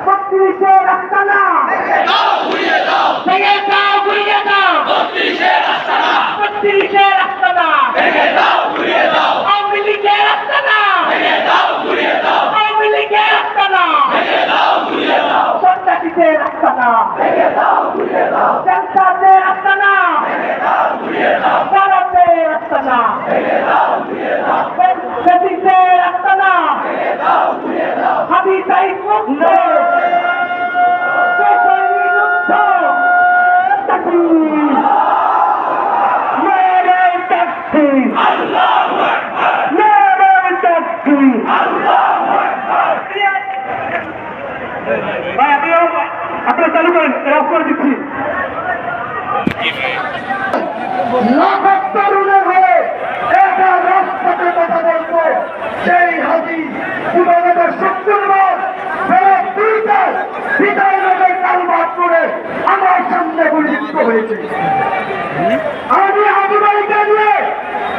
বত্রিশের আস্তানা ভেঙে দাও ঘুরিয়ে দাও, বত্রিশের আস্তানা আওয়ামী লীগের আস্তানা, আওয়ামী লীগের আস্তানা, সন্ত্রাসীদের আস্তানা, জনতাদের আস্তানা, ভারতের আস্তানা, সতীশের আস্তানা, হাবি সাইদ মুক্ত, মুক্ত, আপনারা চালু করেন, অফ করে দিচ্ছি। তরুণের হয়ে এটা রাজপথে কথা বলবো সেই হাজি পুনরায় শুক্রবার বিদায় নগর কালবাদ করে আমার সামনে গুলিবিদ্ধ হয়েছে। আমি আবুবাড়িকে নিয়ে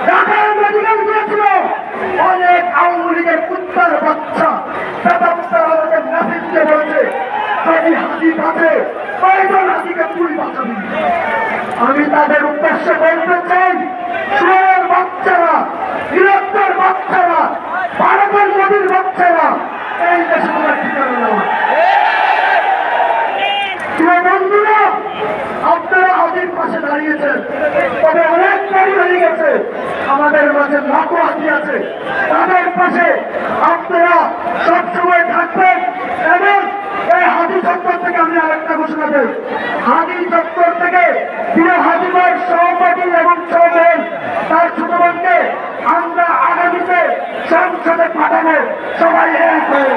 ঢাকার মেডিকেল গিয়েছিল, অনেক আওয়ামী লীগের কুত্তার বাচ্চা আমাদের নাসিরকে বলেছে যদি হাতি থাকে কয়জন হাতিকে তুই বাঁচাবি। আমি তাদের উদ্দেশ্যে বলতে চাই, সুরের বাচ্চারা, নিরক্ষর বাচ্চারা, ভারতের নদীর বাচ্চারা এই দেশে তোমার ঠিকানা নেওয়া। বন্ধুরা, আপনারা হাতির পাশে দাঁড়িয়েছেন, তবে অনেক দেরি হয়ে গেছে, আমাদের মাঝে লাখো হাতি আছে, তাদের পাশে আপনারা সবসময় থাকবেন। এবং এই হাতি চত্বর থেকে আমি আরেকটা ঘোষণা দেই, হাতি চত্বর থেকে প্রিয় হাজিবার সহপাঠী এবং সহবোন তার ছোট বোনকে আমরা আগামীতে সংসদে পাঠাবো, সবাই এক হয়ে।